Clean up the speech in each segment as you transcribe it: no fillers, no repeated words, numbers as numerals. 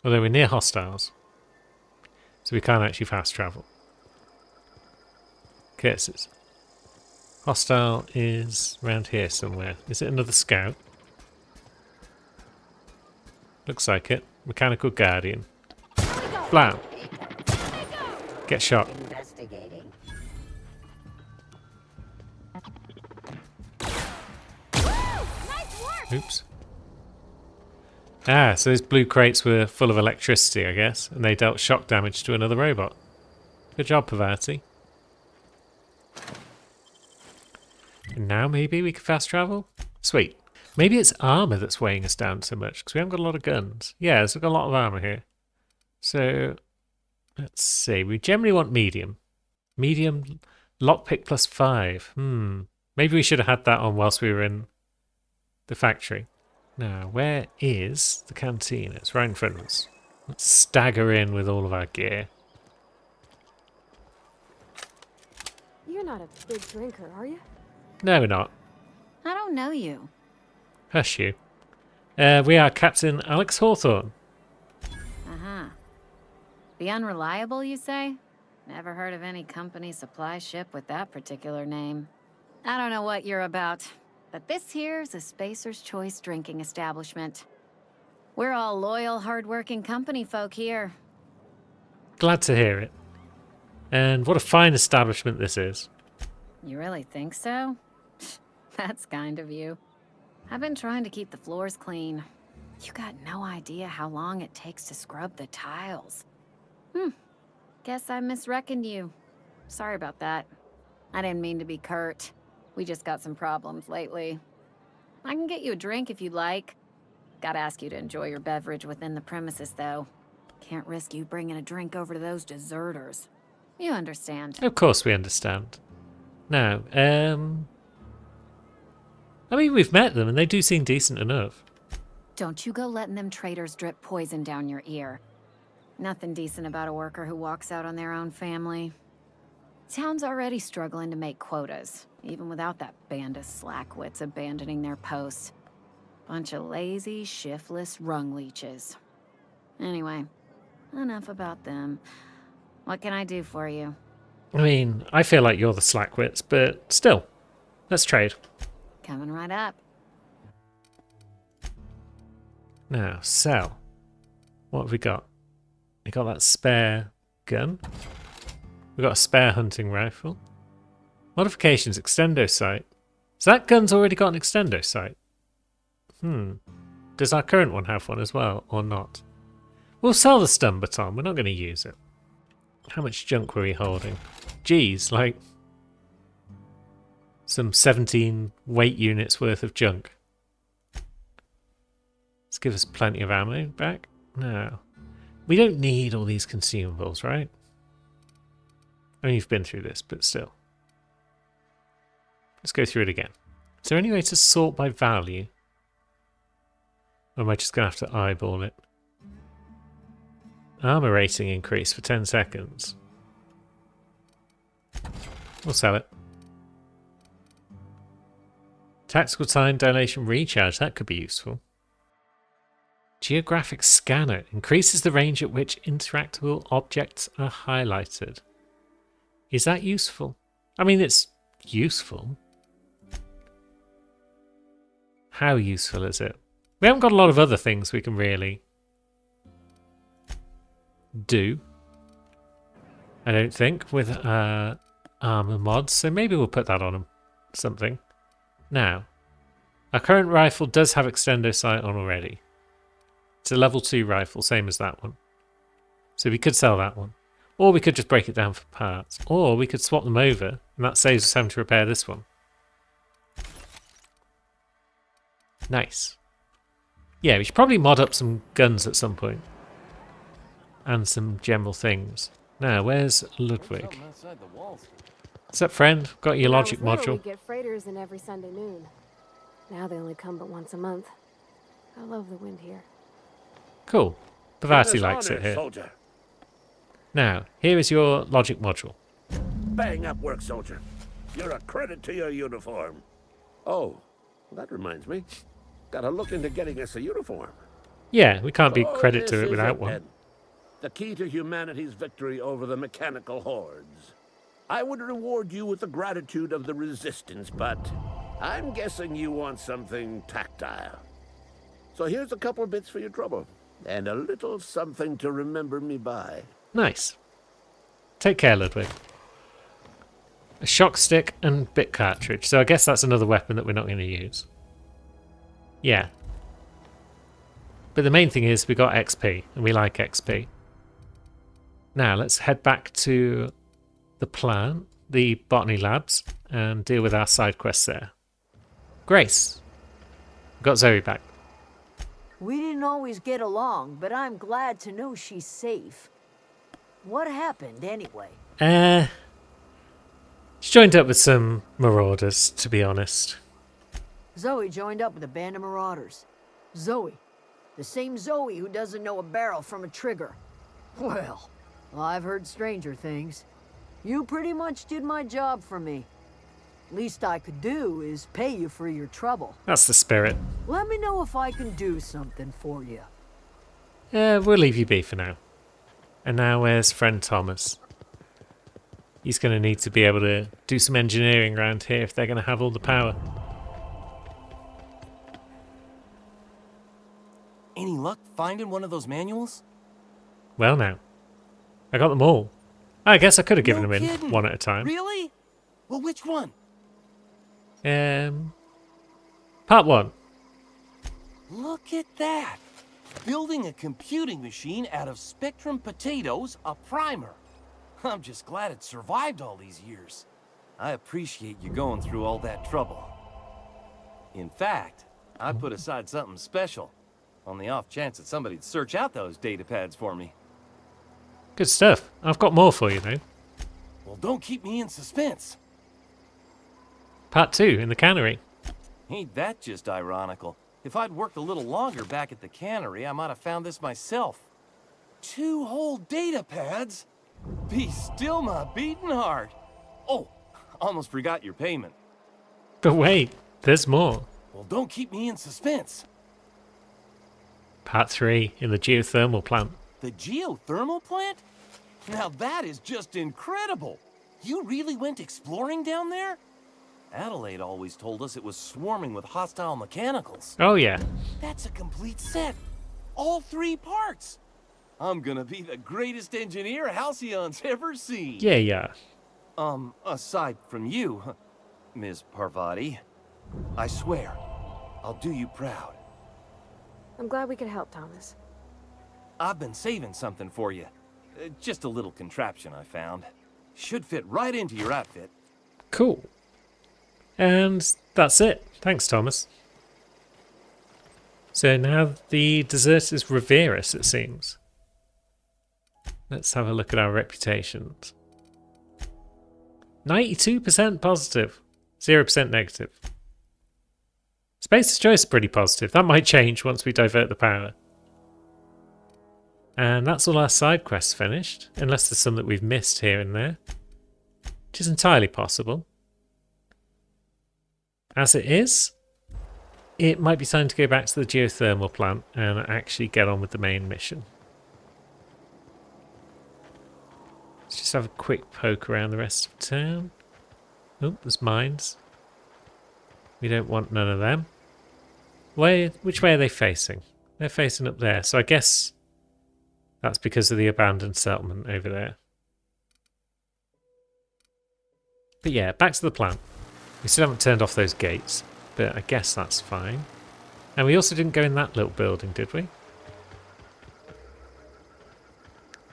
Although we're near hostiles. So we can't actually fast travel. Curses. Hostile is around here somewhere. Is it another scout? Looks like it. Mechanical Guardian. Blam! Get shot. Investigating. Oops. Ah, so those blue crates were full of electricity, I guess, and they dealt shock damage to another robot. Good job, Parvati. And now maybe we can fast travel? Sweet. Maybe it's armor that's weighing us down so much, because we haven't got a lot of guns. Yeah, there's got a lot of armor here. So, let's see. We generally want medium. Medium, lockpick plus 5. Maybe we should have had that on whilst we were in the factory. Now, where is the canteen? It's right in front of us. Let's stagger in with all of our gear. You're not a big drinker, are you? No, we're not. I don't know you. Hush you. We are Captain Alex Hawthorne. Uh-huh. The Unreliable, you say? Never heard of any company supply ship with that particular name. I don't know what you're about, but this here's a Spacer's Choice drinking establishment. We're all loyal, hard-working company folk here. Glad to hear it. And what a fine establishment this is. You really think so? That's kind of you. I've been trying to keep the floors clean. You got no idea how long it takes to scrub the tiles. Guess I misreckoned you. Sorry about that. I didn't mean to be curt. We just got some problems lately. I can get you a drink if you'd like. Gotta ask you to enjoy your beverage within the premises, though. Can't risk you bringing a drink over to those deserters. You understand. Of course we understand. Now, I mean, we've met them and they do seem decent enough. Don't you go letting them traitors drip poison down your ear. Nothing decent about a worker who walks out on their own family. Town's already struggling to make quotas, even without that band of slackwits abandoning their posts. Bunch of lazy, shiftless rung leeches. Anyway, enough about them. What can I do for you? I mean, I feel like you're the slackwits, but still, let's trade. Coming right up. Now, sell. What have we got? We got that spare gun. We got a spare hunting rifle. Modifications, extendo sight. So that gun's already got an extendo sight. Does our current one have one as well, or not? We'll sell the stun baton. We're not going to use it. How much junk were we holding? Geez, like some 17 weight units worth of junk. Let's give us plenty of ammo back. No. We don't need all these consumables, right? I mean, you've been through this, but still. Let's go through it again. Is there any way to sort by value? Or am I just going to have to eyeball it? Armor rating increase for 10 seconds. We'll sell it. Tactical time dilation recharge, that could be useful. Geographic scanner increases the range at which interactable objects are highlighted. Is that useful? I mean, it's useful. How useful is it? We haven't got a lot of other things we can really do, I don't think, with armor mods, so maybe we'll put that on something. Now, our current rifle does have extendo sight on already. It's a level 2 rifle, same as that one. So we could sell that one. Or we could just break it down for parts. Or we could swap them over, and that saves us having to repair this one. Nice. Yeah, we should probably mod up some guns at some point. And some general things. Now, where's Ludwig? What's up, friend? Got your logic module. We get freighters in every Sunday noon. Now they only come but once a month. I love the wind here. Cool. Parvati likes it here. Soldier. Now, here is your logic module. Bang up work, soldier. You're a credit to your uniform. Oh, that reminds me. Gotta look into getting us a uniform. Yeah, we can't be So credit to this it is without one. then. The key to humanity's victory over the mechanical hordes. I would reward you with the gratitude of the Resistance, but I'm guessing you want something tactile. So here's a couple of bits for your trouble, and a little something to remember me by. Nice. Take care, Ludwig. A shock stick and bit cartridge. So I guess that's another weapon that we're not going to use. Yeah. But the main thing is we got XP, and we like XP. Now let's head back to the plant, the botany labs, and deal with our side quests there. Grace. Got Zoe back. We didn't always get along, but I'm glad to know she's safe. What happened, anyway? She joined up with some marauders, to be honest. Zoe joined up with a band of marauders. Zoe. The same Zoe who doesn't know a barrel from a trigger. Well, I've heard stranger things. You pretty much did my job for me. Least I could do is pay you for your trouble. That's the spirit. Let me know if I can do something for you. We'll leave you be for now. And now where's friend Thomas? He's going to need to be able to do some engineering around here if they're going to have all the power. Any luck finding one of those manuals? Well now. I got them all. I guess I could have given No them in kidding. one at a time. Really? Well, which one? Part 1. Look at that. Building a computing machine out of Spectrum potatoes, a primer. I'm just glad it survived all these years. I appreciate you going through all that trouble. In fact, I put aside something special on the off chance that somebody'd search out those data pads for me. Good stuff. I've got more for you though. Well, don't keep me in suspense. Part 2 in the cannery. Ain't that just ironical? If I'd worked a little longer back at the cannery, I might have found this myself. 2 whole data pads? Be still my beating heart. Oh, almost forgot your payment. But wait, there's more. Well, don't keep me in suspense. Part 3 in the geothermal plant. The geothermal plant? Now that is just incredible. You really went exploring down there? Adelaide always told us it was swarming with hostile mechanicals. Oh yeah. That's a complete set. All 3 parts. I'm gonna be the greatest engineer Halcyon's ever seen. Yeah. Aside from you, Ms. Parvati, I swear, I'll do you proud. I'm glad we could help, Thomas. I've been saving something for you. Just a little contraption I found. Should fit right into your outfit. Cool. And that's it. Thanks, Thomas. So now the dessert is Reverus, it seems. Let's have a look at our reputations. 92% positive, 0% negative. Space's Choice is pretty positive. That might change once we divert the power. And that's all our side quests finished, unless there's some that we've missed here and there, which is entirely possible. As it is, it might be time to go back to the geothermal plant and actually get on with the main mission. Let's just have a quick poke around the rest of town. Oh, there's mines. We don't want none of them. Which way are they facing? They're facing up there, so I guess that's because of the abandoned settlement over there. But yeah, back to the plant. We still haven't turned off those gates, but I guess that's fine. And we also didn't go in that little building, did we?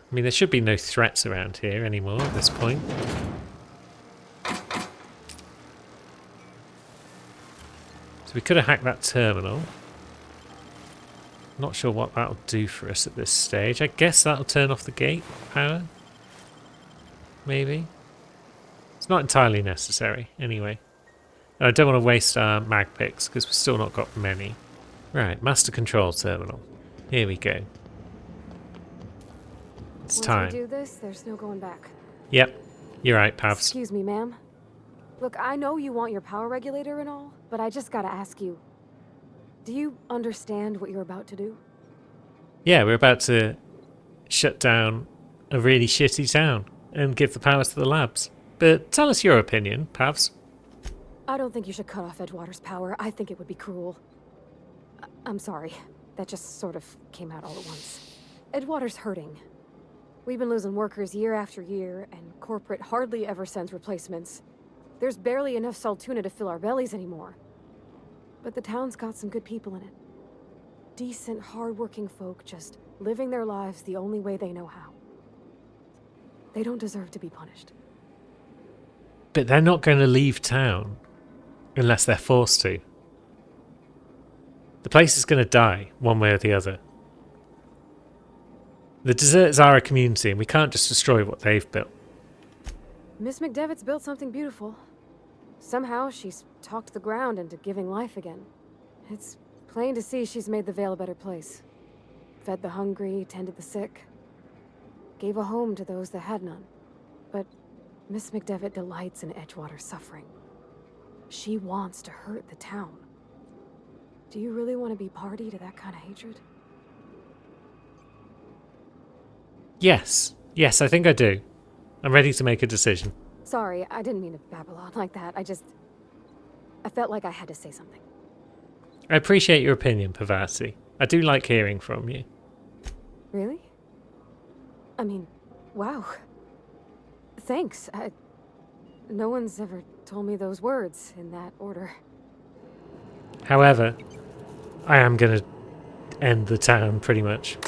I mean, there should be no threats around here anymore at this point. So we could have hacked that terminal. Not sure what that'll do for us at this stage. I guess that'll turn off the gate power. Maybe. It's not entirely necessary, anyway. And I don't want to waste our mag picks because we've still not got many. Right, master control terminal. Here we go. It's Once time. we do this, there's no going back. Yep, you're right, Pavs. Excuse me, ma'am. Look, I know you want your power regulator and all, but I just gotta ask you. Do you understand what you're about to do? Yeah, we're about to shut down a really shitty town and give the power to the labs. But tell us your opinion, Pavs. I don't think you should cut off Edgewater's power. I think it would be cruel. I'm sorry. That just sort of came out all at once. Edgewater's hurting. We've been losing workers year after year, and corporate hardly ever sends replacements. There's barely enough Saltuna to fill our bellies anymore. But the town's got some good people in it. Decent, hard-working folk just living their lives the only way they know how. They don't deserve to be punished. But they're not going to leave town unless they're forced to. The place is going to die, one way or the other. The deserters are a community, and we can't just destroy what they've built. Miss McDevitt's built something beautiful. Somehow she's talked the ground into giving life again. It's plain to see she's made the Vale a better place. Fed the hungry, tended the sick. Gave a home to those that had none. But Miss McDevitt delights in Edgewater's suffering. She wants to hurt the town. Do you really want to be party to that kind of hatred? Yes. Yes, I think I do. I'm ready to make a decision. Sorry, I didn't mean to babble on like that. I felt like I had to say something. I appreciate your opinion, Pavati. I do like hearing from you. Really? I mean, wow. Thanks. No one's ever told me those words in that order. However, I am going to end the town, pretty much.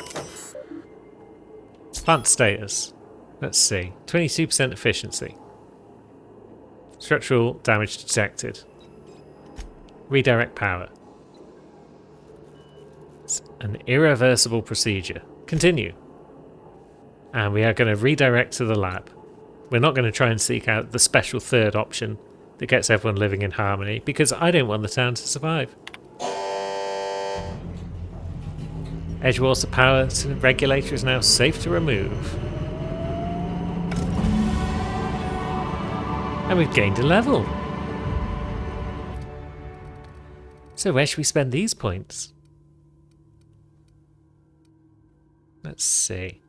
Plant status. Let's see. 22% efficiency. Structural damage detected. Redirect power. It's an irreversible procedure. Continue. And we are going to redirect to the lab. We're not going to try and seek out the special third option that gets everyone living in harmony, because I don't want the town to survive. Edgewater power regulator is now safe to remove. And we've gained a level. So where should we spend these points? Let's see.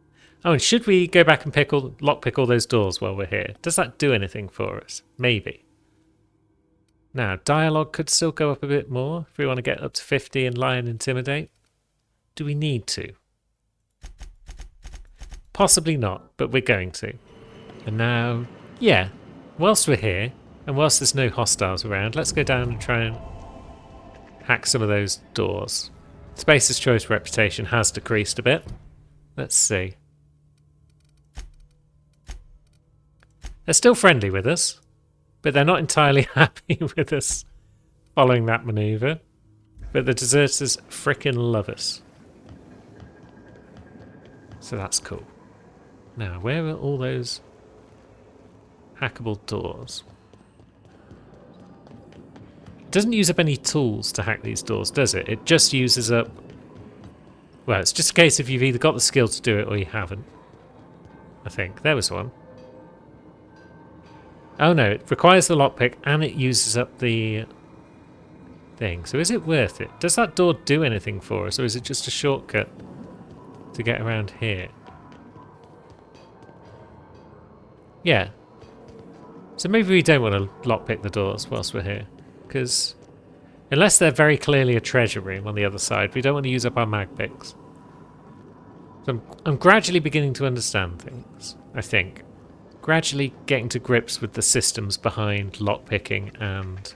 Oh, and should we go back and lockpick all those doors while we're here? Does that do anything for us? Maybe. Now, dialogue could still go up a bit more if we want to get up to 50 and lie and intimidate. Do we need to? Possibly not, but we're going to. And now, yeah, whilst we're here, and whilst there's no hostiles around, let's go down and try and hack some of those doors. Space's choice reputation has decreased a bit. Let's see. They're still friendly with us, but they're not entirely happy with us following that maneuver. But the deserters frickin' love us. So that's cool. Now, where are all those hackable doors? It doesn't use up any tools to hack these doors, does it? It just uses up... Well, it's just a case of you've either got the skill to do it or you haven't. I think. There was one. Oh no, it requires the lockpick and it uses up the thing. So is it worth it? Does that door do anything for us, or is it just a shortcut to get around here? Yeah. So maybe we don't want to lockpick the doors whilst we're here. Because unless they're very clearly a treasure room on the other side, we don't want to use up our mag picks. So I'm gradually beginning to understand things, I think. Gradually getting to grips with the systems behind lockpicking and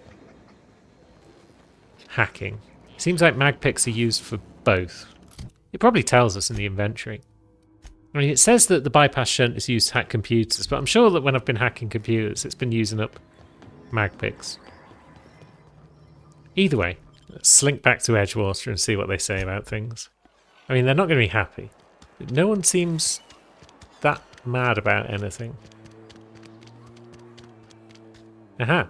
hacking. Seems like mag picks are used for both. It probably tells us in the inventory. I mean, it says that the bypass shunt is used to hack computers, but I'm sure that when I've been hacking computers, it's been using up mag picks. Either way, let's slink back to Edgewater and see what they say about things. I mean, they're not going to be happy. But no one seems that mad about anything. Aha.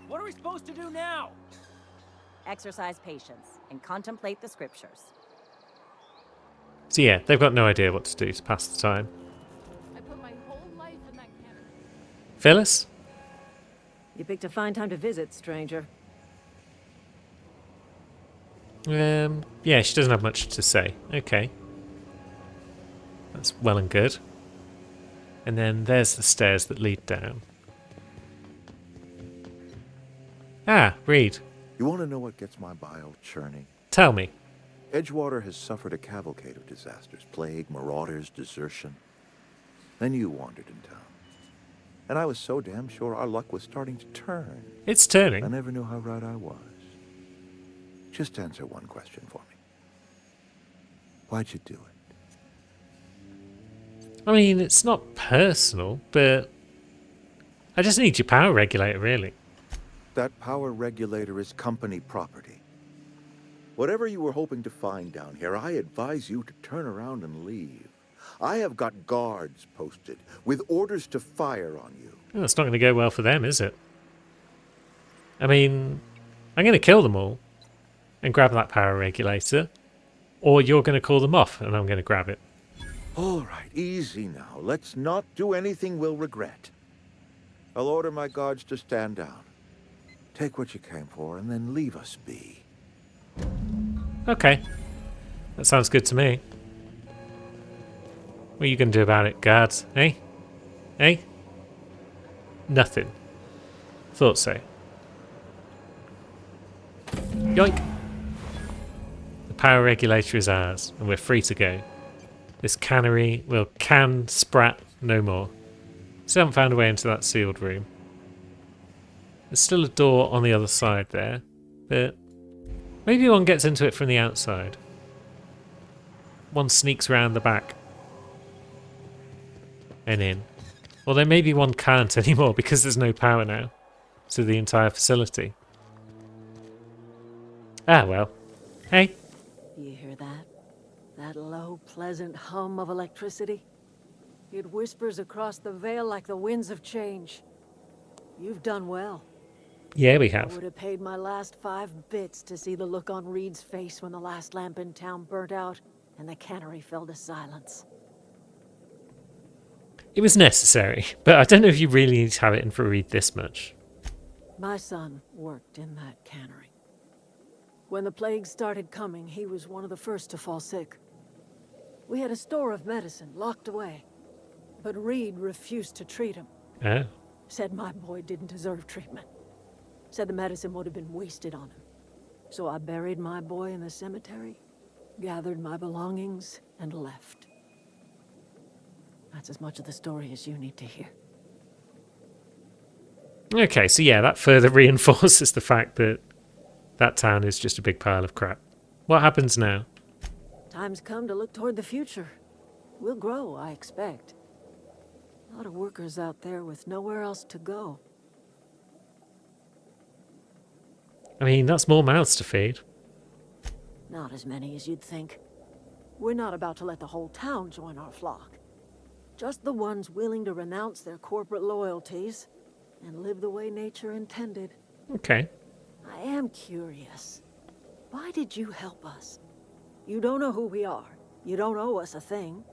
What are we supposed to do now? Exercise patience and contemplate the scriptures. So yeah, they've got no idea what to do to pass the time. I put my whole life in that cannon. Phyllis? You picked a fine time to visit, stranger. Yeah, she doesn't have much to say. Okay. That's well and good. And then there's the stairs that lead down. Ah, Reed. You want to know what gets my bile churning? Tell me. Edgewater has suffered a cavalcade of disasters. Plague, marauders, desertion. Then you wandered in town. And I was so damn sure our luck was starting to turn. It's I turning. never knew how right I was. Just answer one question for me. Why'd you do it? I mean, it's not personal, but I just need your power regulator, really. That power regulator is company property. Whatever you were hoping to find down here, I advise you to turn around and leave. I have got guards posted with orders to fire on you. Well, that's not going to go well for them, is it? I mean, I'm going to kill them all and grab that power regulator, or you're going to call them off and I'm going to grab it. All right, easy now. Let's not do anything we'll regret. I'll order my guards to stand down. Take what you came for and then leave us be. Okay. That sounds good to me. What are you going to do about it, guards? Eh? Eh? Nothing. Thought so. Yoink! The power regulator is ours, and we're free to go. This cannery will can sprat no more. Still haven't found a way into that sealed room. There's still a door on the other side there, but maybe one gets into it from the outside. One sneaks round the back and in. Although maybe one can't anymore because there's no power now to the entire facility. Ah, well. Hey. You hear that? That low, pleasant hum of electricity? It whispers across the veil like the winds of change. You've done well. Yeah, we I have. would have paid my last 5 bits to see the look on Reed's face when the last lamp in town burnt out and the cannery fell to silence. It was necessary, but I don't know if you really need to have it in for Reed this much. My son worked in that cannery. When the plague started coming, he was one of the first to fall sick. We had a store of medicine locked away, but Reed refused to treat him. Oh. Said my boy didn't deserve treatment. Said the medicine would have been wasted on him. So I buried my boy in the cemetery, gathered my belongings, and left. That's as much of the story as you need to hear. Okay, so yeah, that further reinforces the fact that that town is just a big pile of crap. What happens now? Time's come to look toward the future. We'll grow, I expect. A lot of workers out there with nowhere else to go. I mean, that's more mouths to feed. Not as many as you'd think. We're not about to let the whole town join our flock. Just the ones willing to renounce their corporate loyalties and live the way nature intended. Okay. I am curious. Why did you help us? You don't know who we are. You don't owe us a thing.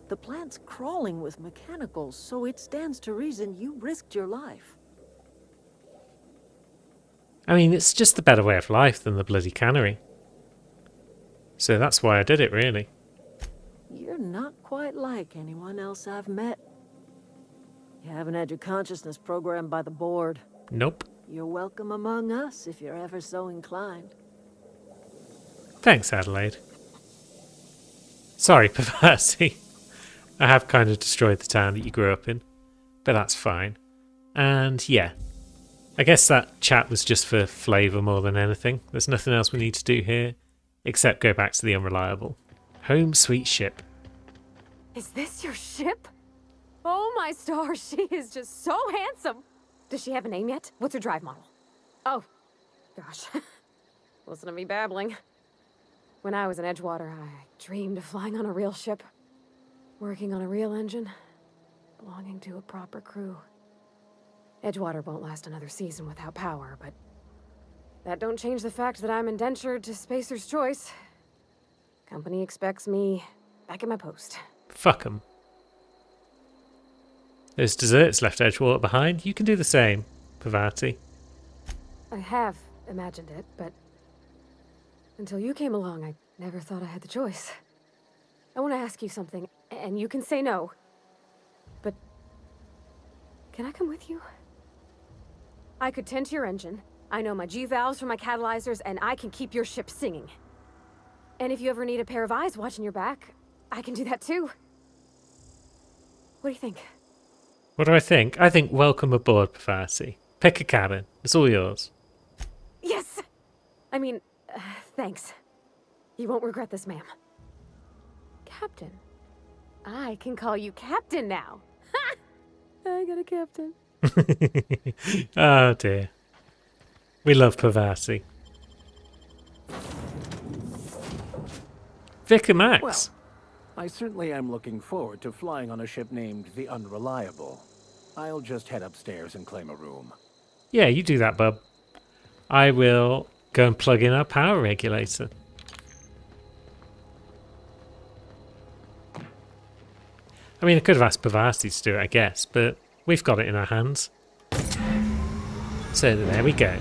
The plant's crawling with mechanicals, so it stands to reason you risked your life. I mean, it's just the better way of life than the bloody cannery. So that's why I did it, really. You're not quite like anyone else I've met. You haven't had your consciousness programmed by the board. Nope. You're welcome among us if you're ever so inclined. Thanks, Adelaide. Sorry, Percy. I have kind of destroyed the town that you grew up in, but that's fine. And yeah, I guess that chat was just for flavour more than anything. There's nothing else we need to do here, except go back to the Unreliable. Home sweet ship. Is this your ship? Oh my stars, she is just so handsome. Does she have a name yet? What's her drive model? Oh, gosh. Listen to me babbling. When I was in Edgewater, I dreamed of flying on a real ship, working on a real engine, belonging to a proper crew. Edgewater won't last another season without power, but that don't change the fact that I'm indentured to Spacer's Choice. Company expects me back at my post. Fuck 'em. Those desserts left Edgewater behind. You can do the same, Parvati. I have imagined it, but Until you came along, I never thought I had the choice. I want to ask you something, and you can say no. But can I come with you? I could tend to your engine. I know my G-valves from my catalyzers, and I can keep your ship singing. And if you ever need a pair of eyes watching your back, I can do that too. What do you think? What do I think? I think welcome aboard, Pavasi. Pick a cabin. It's all yours. Yes! I mean, thanks. You won't regret this, ma'am. Captain. I can call you Captain now. Ha! I got a captain. Oh dear. We love Pavasi. Vic and Max. Well, I certainly am looking forward to flying on a ship named the Unreliable. I'll just head upstairs and claim a room. Yeah, you do that, bub. I will go and plug in our power regulator. I mean, I could have asked Pavasi to do it, I guess, but we've got it in our hands. So there we go.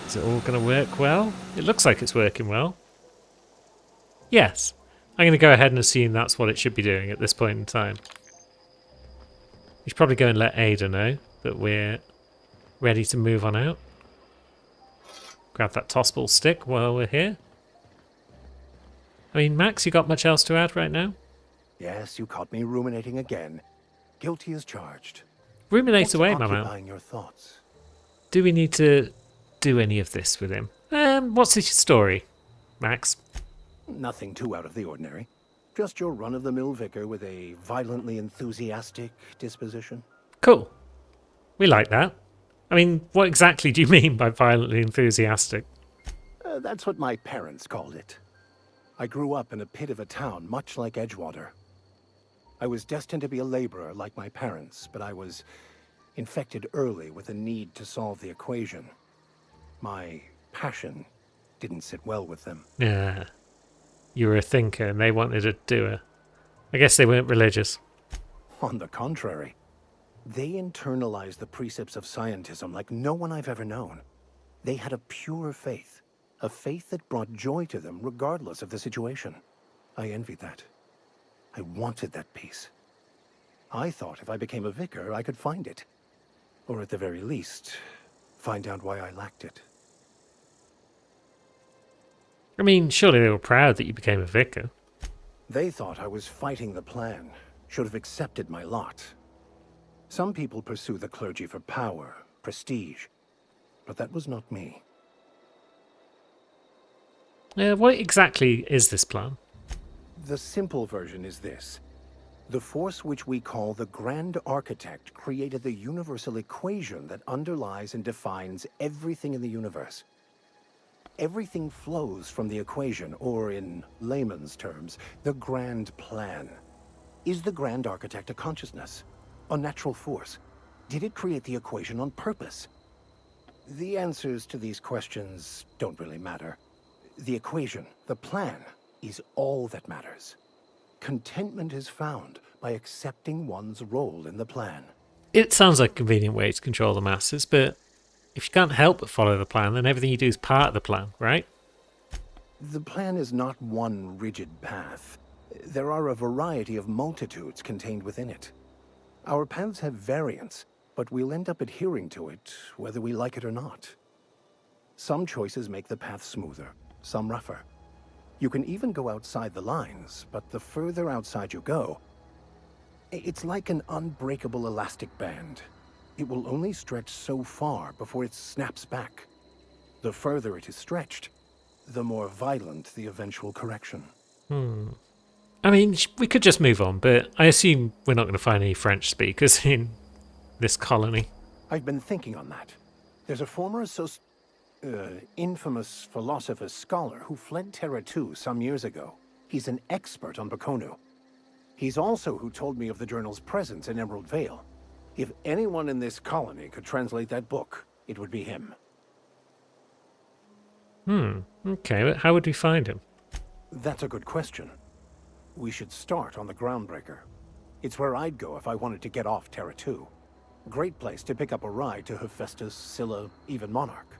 Is it all going to work well? It looks like it's working well. Yes. I'm going to go ahead and assume that's what it should be doing at this point in time. We should probably go and let Ada know that we're ready to move on out. Grab that tossball stick while we're here. I mean, Max, you got much else to add right now? Yes, you caught me ruminating again. Guilty as charged. Ruminate What's away, my occupying man. your thoughts? Do we need to do any of this with him? What's his story, Max? Nothing too out of the ordinary. Just your run-of-the-mill vicar with a violently enthusiastic disposition. Cool. We like that. I mean, what exactly do you mean by violently enthusiastic? That's what my parents called it. I grew up in a pit of a town, much like Edgewater. I was destined to be a laborer like my parents, but I was infected early with a need to solve the equation. My passion didn't sit well with them. Yeah. You were a thinker and they wanted a doer. I guess they weren't religious. On the contrary, they internalized the precepts of scientism like no one I've ever known. They had a pure faith, a faith that brought joy to them regardless of the situation. I envied that. I wanted that peace. I thought if I became a vicar, I could find it. Or at the very least, find out why I lacked it. I mean, surely they were proud that you became a vicar. They thought I was fighting the plan, should have accepted my lot. Some people pursue the clergy for power, prestige, but that was not me. What exactly is this plan? The simple version is this. The force which we call the Grand Architect created the universal equation that underlies and defines everything in the universe. Everything flows from the equation, or in layman's terms, the grand plan. Is the Grand Architect a consciousness? A natural force? Did it create the equation on purpose? The answers to these questions don't really matter. The equation, the plan, is all that matters. Contentment is found by accepting one's role in the plan. It sounds like a convenient way to control the masses, but if you can't help but follow the plan, then everything you do is part of the plan, right? The plan is not one rigid path. There are a variety of multitudes contained within it. Our paths have variance, but we'll end up adhering to it, whether we like it or not. Some choices make the path smoother, some rougher. You can even go outside the lines, but the further outside you go, it's like an unbreakable elastic band. It will only stretch so far before it snaps back. The further it is stretched, the more violent the eventual correction. I mean, we could just move on, but I assume we're not going to find any French speakers in this colony. I've been thinking on that. There's a former infamous philosopher scholar who fled Terra 2 some years ago. He's an expert on Bakonu. He's also who told me of the journal's presence in Emerald Vale. If anyone in this colony could translate that book, it would be him. Okay, but how would we find him? That's a good question. We should start on the Groundbreaker. It's where I'd go if I wanted to get off Terra 2. Great place to pick up a ride to Hephaestus, Scylla, even Monarch.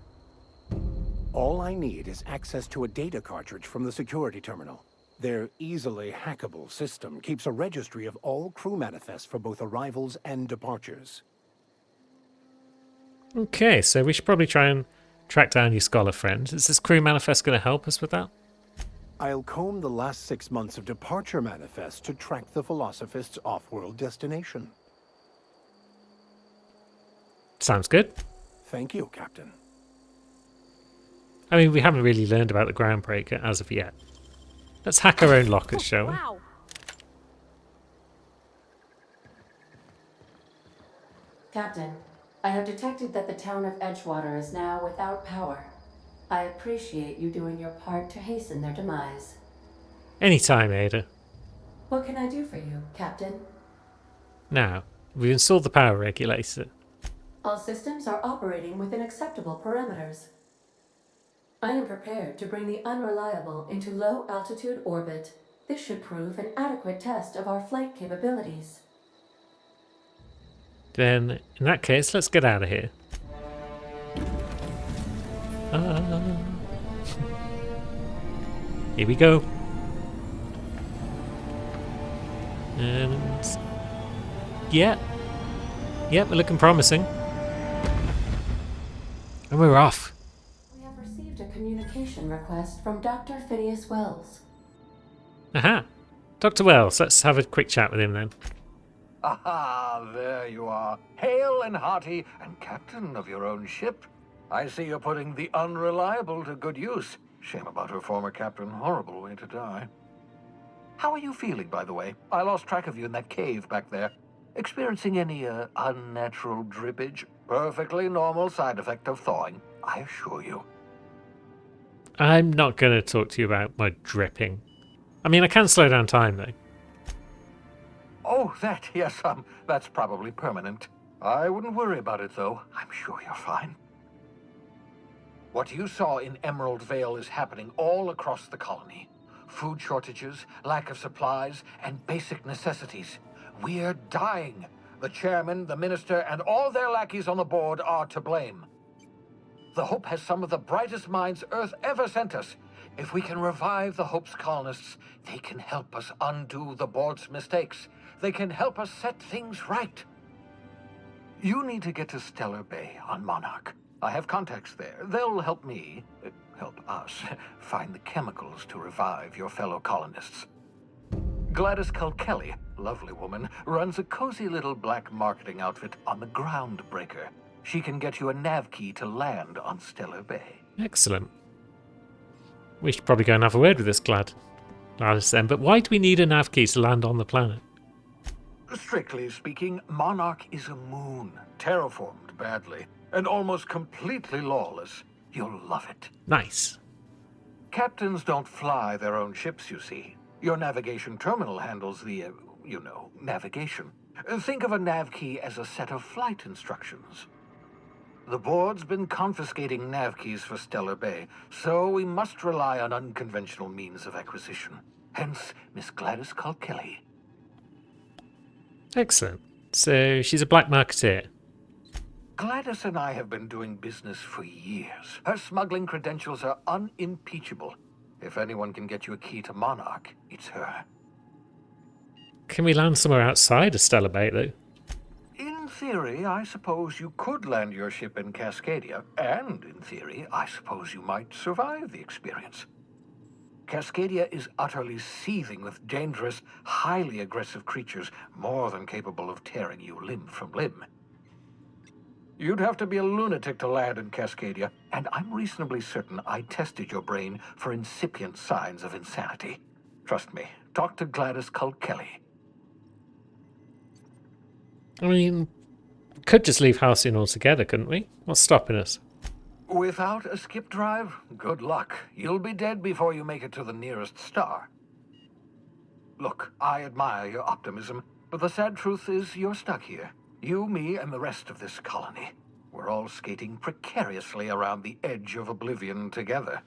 All I need is access to a data cartridge from the security terminal. Their easily hackable system keeps a registry of all crew manifests for both arrivals and departures. Okay, so we should probably try and track down your scholar friend. Is this crew manifest going to help us with that? I'll comb the last 6 months of departure manifests to track the Philosophist's off-world destination. Sounds good. Thank you, Captain. I mean, we haven't really learned about the Groundbreaker as of yet. Let's hack our own lockers, shall we? Wow. Captain, I have detected that the town of Edgewater is now without power. I appreciate you doing your part to hasten their demise. Anytime, Ada. What can I do for you, Captain? Now, we've installed the power regulator. All systems are operating within acceptable parameters. I am prepared to bring the Unreliable into low-altitude orbit. This should prove an adequate test of our flight capabilities. Then, in that case, let's get out of here. Here we go. And... yeah. Yep, we're looking promising. And we're off. We have received a communication request from Dr. Phineas Wells. Aha. Dr. Wells, let's have a quick chat with him then. Aha, there you are. Hale and hearty, and captain of your own ship. I see you're putting the Unreliable to good use. Shame about her former captain. Horrible way to die. How are you feeling, by the way? I lost track of you in that cave back there. Experiencing any, unnatural drippage? Perfectly normal side effect of thawing, I assure you. I'm not going to talk to you about my dripping. I mean, I can slow down time, though. Oh, that, yes, that's probably permanent. I wouldn't worry about it, though. I'm sure you're fine. What you saw in Emerald Vale is happening all across the colony. Food shortages, lack of supplies, and basic necessities. We're dying. The chairman, the minister, and all their lackeys on the board are to blame. The Hope has some of the brightest minds Earth ever sent us. If we can revive the Hope's colonists, they can help us undo the board's mistakes. They can help us set things right. You need to get to Stellar Bay on Monarch. I have contacts there. They'll help me, help us, find the chemicals to revive your fellow colonists. Gladys Culkelly, lovely woman, runs a cozy little black marketing outfit on the Groundbreaker. She can get you a nav key to land on Stellar Bay. Excellent. We should probably go and have a word with this Gladys then. But why do we need a nav key to land on the planet? Strictly speaking, Monarch is a moon, terraformed badly, and almost completely lawless. You'll love it. Nice. Captains don't fly their own ships, you see. Your navigation terminal handles the, navigation. Think of a nav key as a set of flight instructions. The board's been confiscating nav keys for Stellar Bay, so we must rely on unconventional means of acquisition. Hence, Miss Gladys Culkelly. Excellent. So she's a black marketeer. Gladys and I have been doing business for years. Her smuggling credentials are unimpeachable. If anyone can get you a key to Monarch, it's her. Can we land somewhere outside of Stellar Bay, though? In theory, I suppose you could land your ship in Cascadia, and in theory, I suppose you might survive the experience. Cascadia is utterly seething with dangerous, highly aggressive creatures, more than capable of tearing you limb from limb. You'd have to be a lunatic to land in Cascadia, and I'm reasonably certain I tested your brain for incipient signs of insanity. Trust me, talk to Gladys Culkelly. I mean, could just leave Halcyon altogether, couldn't we? What's stopping us? Without a skip drive, good luck. You'll be dead before you make it to the nearest star. Look, I admire your optimism, but the sad truth is you're stuck here. You, me, and the rest of this colony. We're all skating precariously around the edge of oblivion together.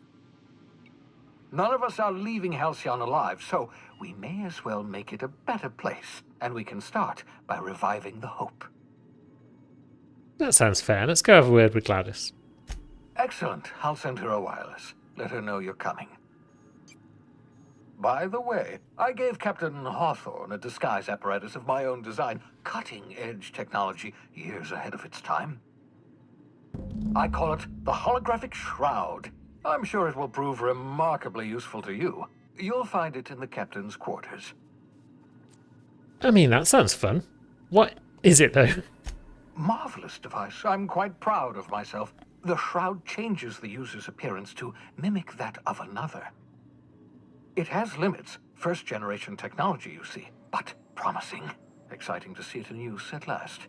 None of us are leaving Halcyon alive, so we may as well make it a better place, and we can start by reviving the Hope. That sounds fair. Let's go have a word with Gladys. Excellent. I'll send her a wireless. Let her know you're coming. By the way, I gave Captain Hawthorne a disguise apparatus of my own design, cutting-edge technology years ahead of its time. I call it the Holographic Shroud. I'm sure it will prove remarkably useful to you. You'll find it in the captain's quarters. I mean, that sounds fun. What is it, though? Marvelous device. I'm quite proud of myself. The shroud changes the user's appearance to mimic that of another. It has limits. First-generation technology, you see, but promising. Exciting to see it in use at last.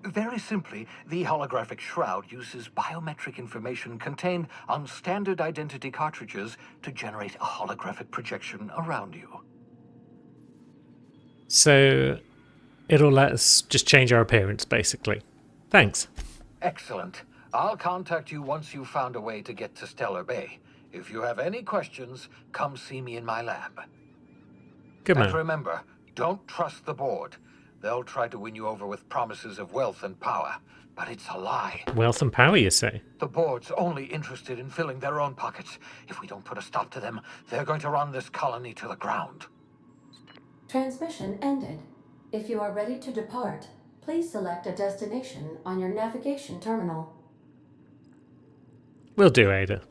Very simply, the holographic shroud uses biometric information contained on standard identity cartridges to generate a holographic projection around you. So it'll let us just change our appearance, basically. Thanks. Excellent. I'll contact you once you've found a way to get to Stellar Bay. If you have any questions, come see me in my lab. Good man. And remember, don't trust the board. They'll try to win you over with promises of wealth and power, but it's a lie. Wealth and power, you say? The board's only interested in filling their own pockets. If we don't put a stop to them, they're going to run this colony to the ground. Transmission ended. If you are ready to depart, please select a destination on your navigation terminal. Will do, Ada.